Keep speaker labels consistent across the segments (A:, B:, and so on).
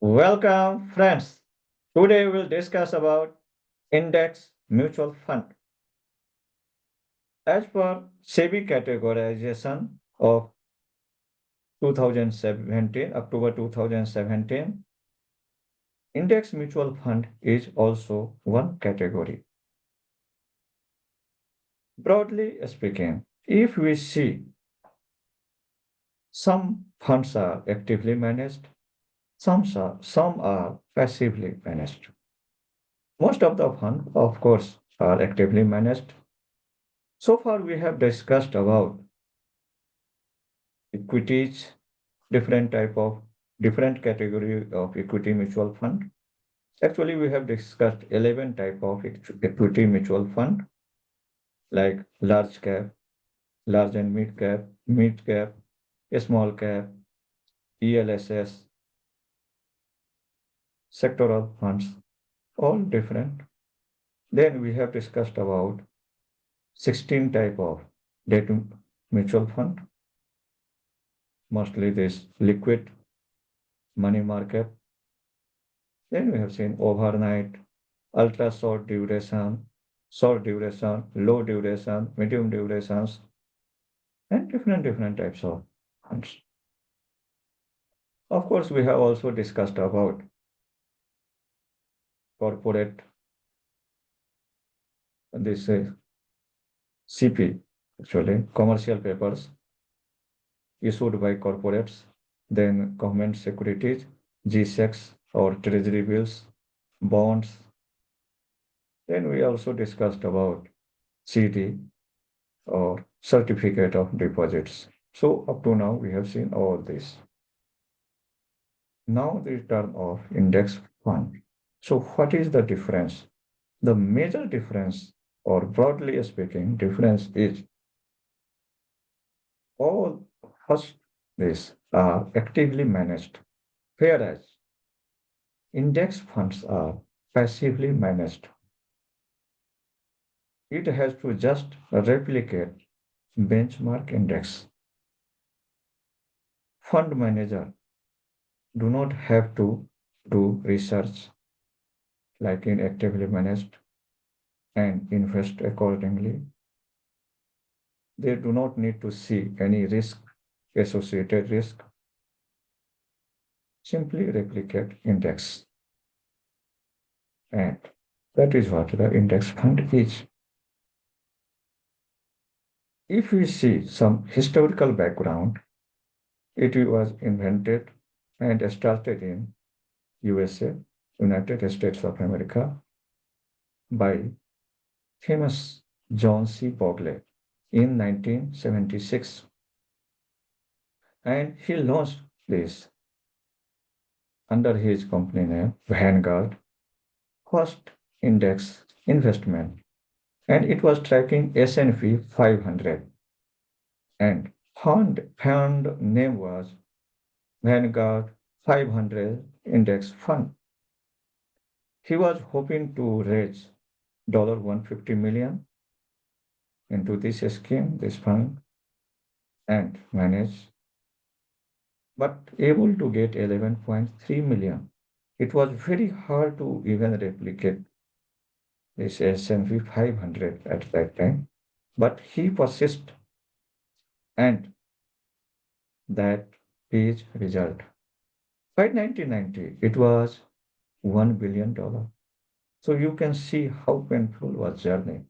A: Welcome, friends. Today we'll discuss about index mutual fund. As per SEBI categorization of 2017, October 2017, index mutual fund is also one category. Broadly speaking, if we see some funds are actively managed, some are passively managed. Most of the funds, of course, are actively managed. So far, we have discussed about equities, different type of different category of equity mutual fund. Actually, we have discussed 11 type of equity mutual fund like large cap, large and mid cap, small cap, ELSS, sectoral funds, all different. Then we have discussed about 16 type of debt mutual fund, mostly this liquid money market. Then we have seen overnight, ultra short duration, low duration, medium durations, and different types of funds. Of course, we have also discussed about corporate, this CP, actually, commercial papers issued by corporates, then government securities, G-SECs or treasury bills, bonds. Then we also discussed about CD or certificate of deposits. So up to now, we have seen all this. Now the term of index fund. So what is the difference? The major difference, or broadly speaking, difference is all first these are actively managed, whereas index funds are passively managed. It has to just replicate benchmark index. Fund manager do not have to do research like in actively managed and invest accordingly. They do not need to see any risk, associated risk, simply replicate index. And that is what the index fund is. If we see some historical background, it was invented and started in USA, United States of America, by famous John C. Bogle in 1976. And he launched this under his company name, Vanguard, first index investment. And it was tracking S&P 500. And fund name was Vanguard 500 Index Fund. He was hoping to raise $150 million into this scheme, this fund, and manage, but able to get 11.3 million. It was very hard to even replicate this S&P 500 at that time, but he persisted, and that is result. By 1990, it was $1 billion. So you can see how painful was journey.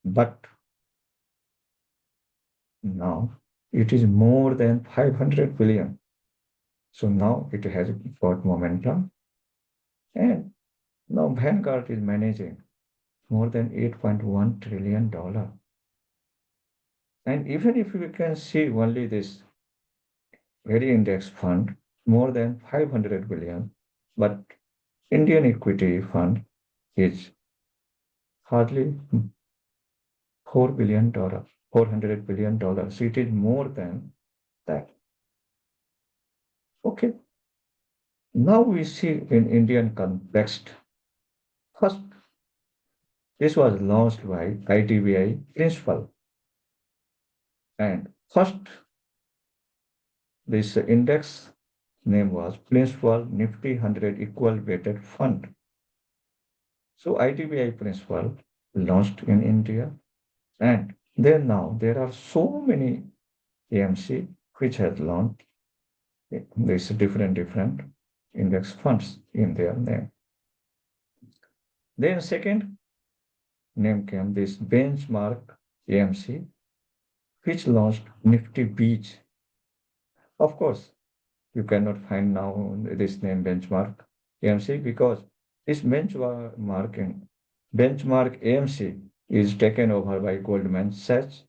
A: But now it is more than 500 billion. So now it has got momentum. And now Vanguard is managing more than $8.1 trillion. And even if we can see only this very index fund, more than 500 billion, but Indian equity fund is hardly $4 billion, $400 billion. So it is more than that. Okay. Now we see in Indian context. First, this was launched by ITBI principal. And first, this index name was Principal Nifty 100 Equal Weighted Fund. So ITBI Principal launched in India, and then now there are so many AMC which has launched these different index funds in their name. Then second name came this benchmark AMC, which launched Nifty Beach. Of course, you cannot find now this name benchmark AMC because this benchmark AMC is taken over by Goldman Sachs,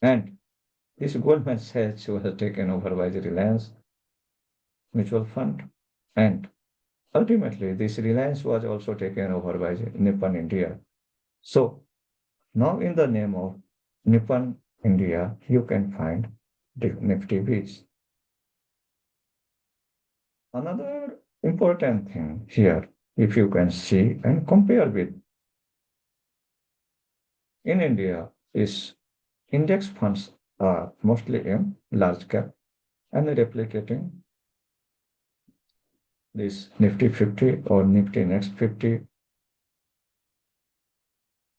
A: and this Goldman Sachs was taken over by the Reliance Mutual Fund, and ultimately this Reliance was also taken over by the Nippon India. So now in the name of Nippon India, you can find the Nifty Beach. Another important thing here, if you can see and compare with in India, is index funds are mostly in large cap and replicating this Nifty 50 or Nifty Next 50.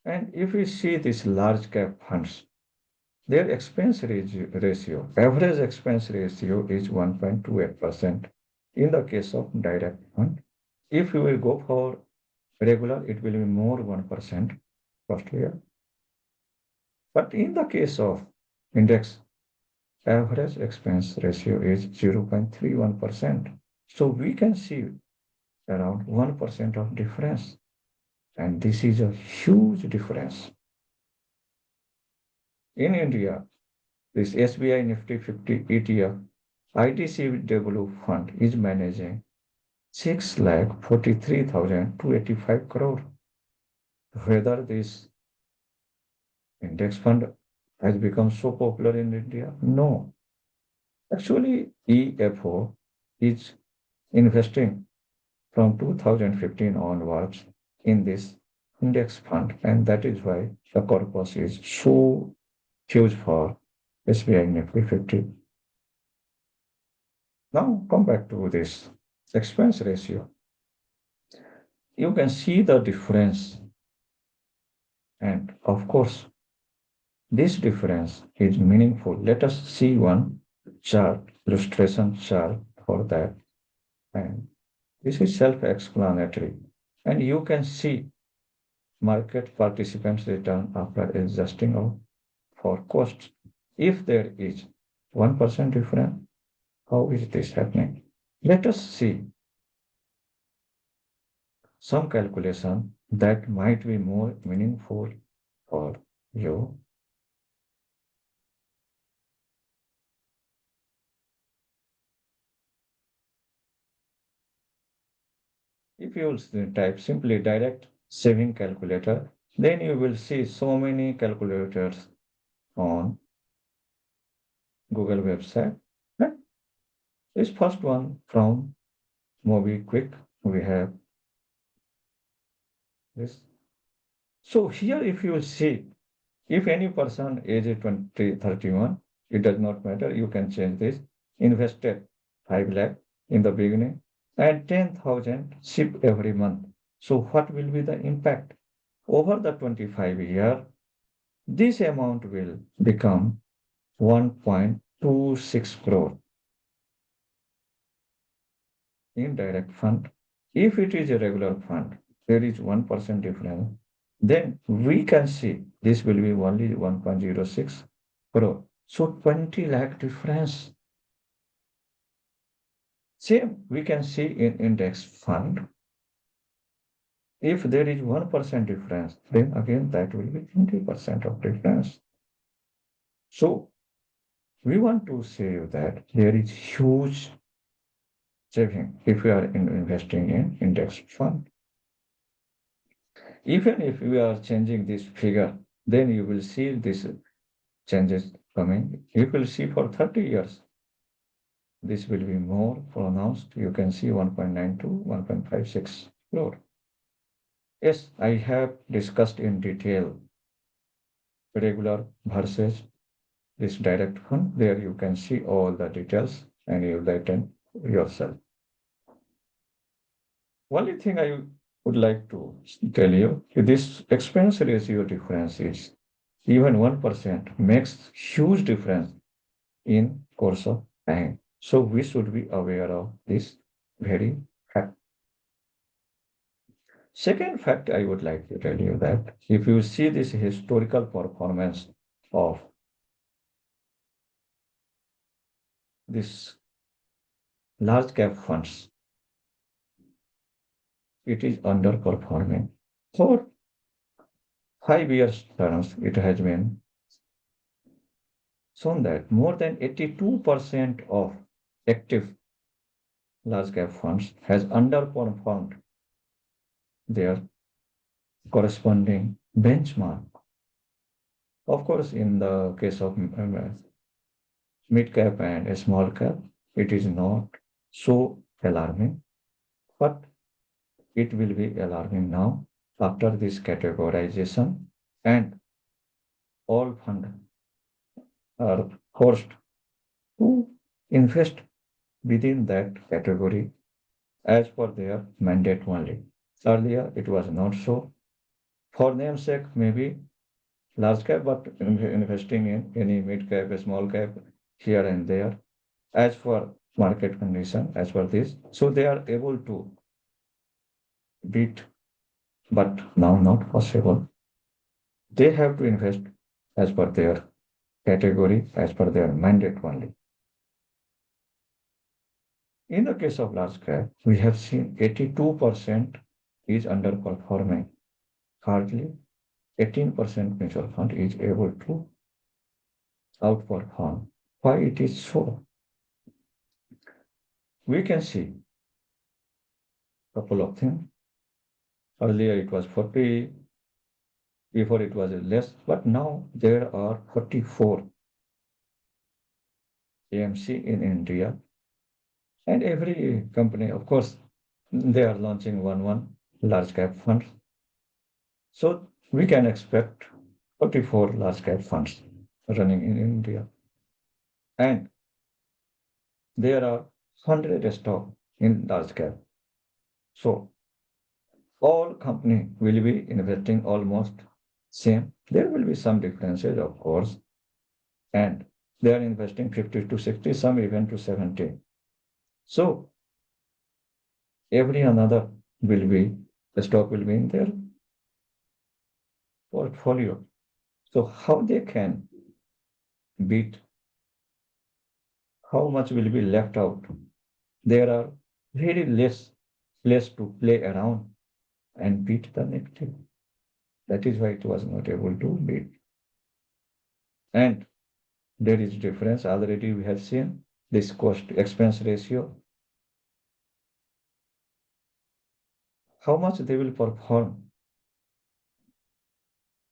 A: And if we see these large cap funds, their ratio, average expense ratio is 1.28%. In the case of direct fund, if you will go for regular, it will be more 1% costlier. But in the case of index, average expense ratio is 0.31%. So we can see around 1% of difference. And this is a huge difference. In India, this SBI Nifty 50 ETF ITCW fund is managing 6,43,285 crore. Whether this index fund has become so popular in India? No. Actually, EFO is investing from 2015 onwards in this index fund, and that is why the corpus is so huge for SBI Nifty 50. Now come back to this expense ratio. You can see the difference, and of course, this difference is meaningful. Let us see one chart, illustration chart for that. And this is self-explanatory. And you can see market participants' return after adjusting out for costs. If there is 1% difference, how is this happening? Let us see some calculation that might be more meaningful for you. If you will type simply direct saving calculator, then you will see so many calculators on Google website. And this first one from MobiQuick, we have this. So here, if you see, if any person age 20, 31, it does not matter. You can change this. Invested 5 lakh in the beginning and 10,000 SIP every month. So what will be the impact? Over the 25 year, this amount will become 1.26 crore in direct fund. If it is a regular fund, there is 1% difference. Then we can see this will be only 1.06 crore. So 20 lakh difference. Same we can see in index fund. If there is 1% difference, then again that will be 20% of difference. So we want to say that there is huge saving if you are investing in index fund. Even if we are changing this figure, then you will see these changes coming. You will see for 30 years, this will be more pronounced. You can see 1.92, 1.56 crore. Yes, I have discussed in detail regular versus this direct fund. There you can see all the details and you can yourself. Only thing I would like to tell you, this expense ratio difference is even 1% makes huge difference in course of time. So we should be aware of this very fact. Second fact I would like to tell you that if you see this historical performance of this large cap funds, it is underperforming. For 5 years terms, it has been shown that more than 82% of active large cap funds has underperformed their corresponding benchmark. Of course, in the case of mid cap and a small cap, it is not so alarming, but it will be alarming now after this categorization, and all funds are forced to invest within that category as per their mandate only. Earlier, it was not so. For namesake, maybe large cap, but investing in any mid cap, a small cap here and there, as for market condition, as for this. So they are able to beat, but now not possible. They have to invest as per their category, as per their mandate only. In the case of large cap, we have seen 82% is underperforming. Hardly 18% mutual fund is able to outperform. Why it is so? We can see a couple of things. Earlier it was 40, before it was less, but now there are 44 AMC in India. And every company, of course, they are launching one large cap funds. So we can expect 44 large cap funds running in India. And there are 100 stock in large cap. So all company will be investing almost same. There will be some differences, of course, and they are investing 50 to 60, some even to 70. So every another will be, the stock will be in their portfolio. So how they can beat, how much will be left out? There are very less place to play around and beat the Nifty. That is why it was not able to beat. And there is difference. Already we have seen this cost expense ratio. How much they will perform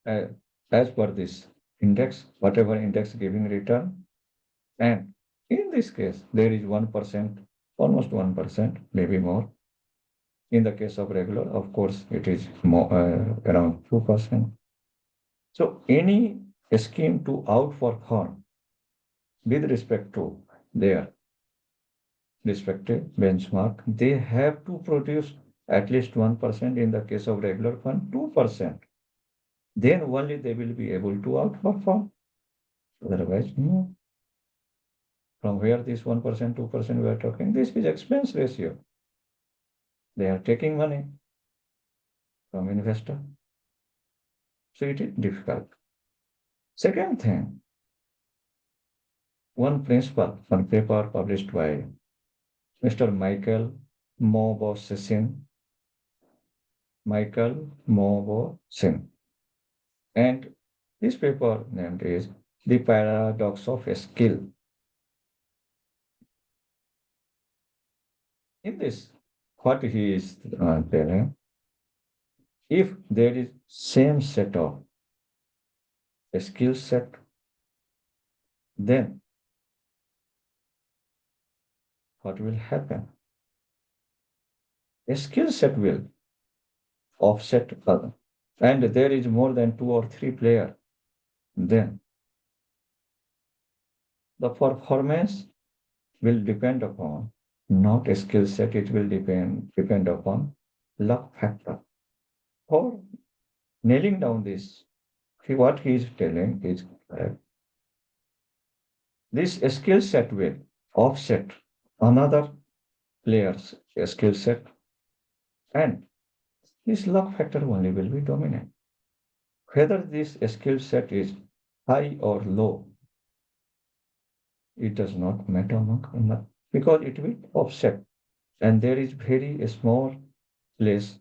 A: uh, as per this index, whatever index giving return. And in this case, there is 1%, almost 1%, maybe more. In the case of regular, of course, it is more, around 2%. So any scheme to outperform with respect to their respective benchmark, they have to produce at least 1%, in the case of regular fund, 2%. Then only they will be able to outperform. Otherwise, no. From where this 1%, 2% we are talking, this is expense ratio. They are taking money from investor. So it is difficult. Second thing, one principle, one paper published by Mr. Michael Mauboussin. And this paper named is The Paradox of Skill. In this, what he is telling, if there is same set of a skill set, then what will happen? A skill set will offset other, and there is more than 2 or 3 players, then the performance will depend upon not a skill set. It will depend upon luck factor. For nailing down this, what he is telling is this skill set will offset another player's skill set, and this luck factor only will be dominant. Whether this skill set is high or low, it does not matter because it will offset, and there is very small place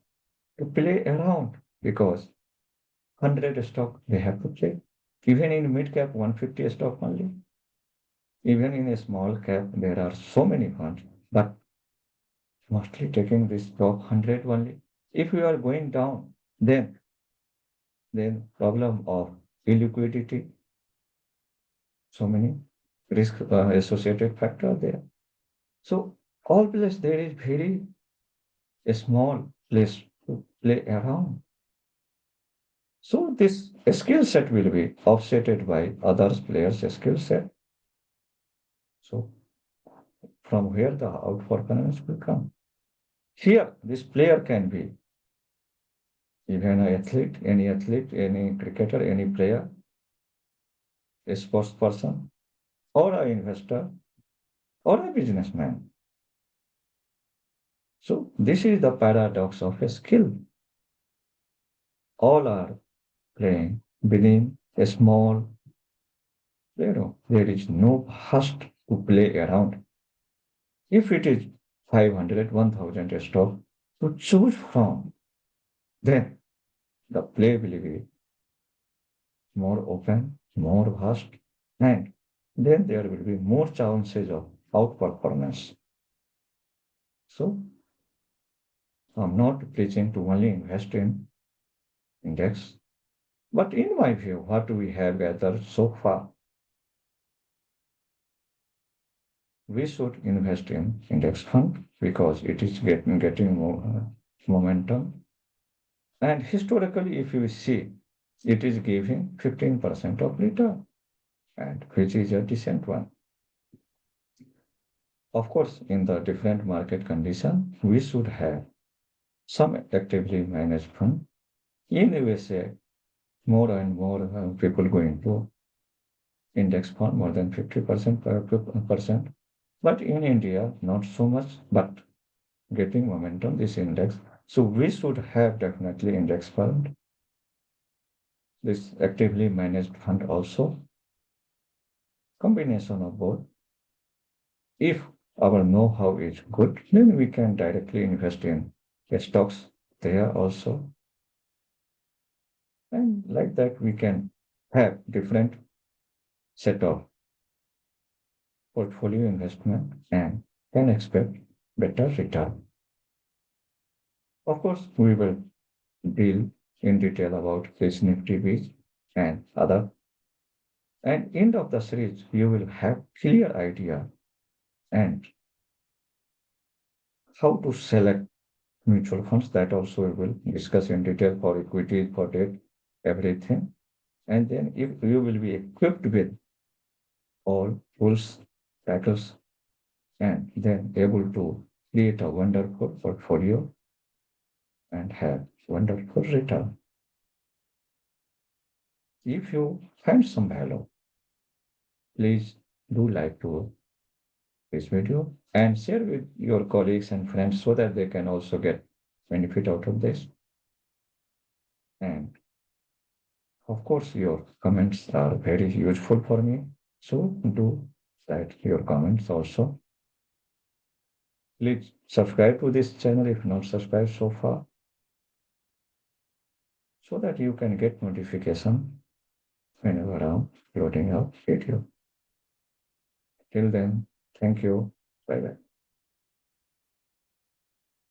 A: to play around because 100 stock they have to play. Even in mid cap 150 stock only. Even in a small cap, there are so many funds, but mostly taking this top 100 only. If you are going down, then problem of illiquidity, so many risk associated factor there. So all place there is very small place to play around. So this skill set will be offsetted by others players' skill set. So from where the outperformance will come. Here, this player can be even an athlete, any cricketer, any player, a sports person, or an investor, or a businessman. So this is the paradox of a skill. All are playing within a small playroom. There is no hust to play around. If it is 500, 1000 stock to choose from, then the play will be more open, more vast, and then there will be more chances of outperformance. So I'm not preaching to only invest in index, but in my view, what we have gathered so far, we should invest in index fund because it is getting more momentum. And historically, if you see, it is giving 15% of return, and which is a decent one. Of course, in the different market condition, we should have some actively managed fund. In USA, more and more people going to index fund, more than 50% percent. But in India, not so much, but getting momentum, this index. So we should have definitely index fund, this actively managed fund also, combination of both. If our know-how is good, then we can directly invest in stocks there also. And like that, we can have different set of portfolio investment and can expect better return. Of course, we will deal in detail about this Nifty Beach and other. And end of the series, you will have clear idea and how to select mutual funds. That also we will discuss in detail for equity, for debt, everything. And then if you will be equipped with all tools, tackles, and then able to create a wonderful portfolio and have wonderful return. If you find some value, please do like to this video and share with your colleagues and friends so that they can also get benefit out of this. And of course, your comments are very useful for me. So do write your comments also. Please subscribe to this channel if not subscribed so far so that you can get notification whenever I'm loading up video. Till then, thank you. Bye bye.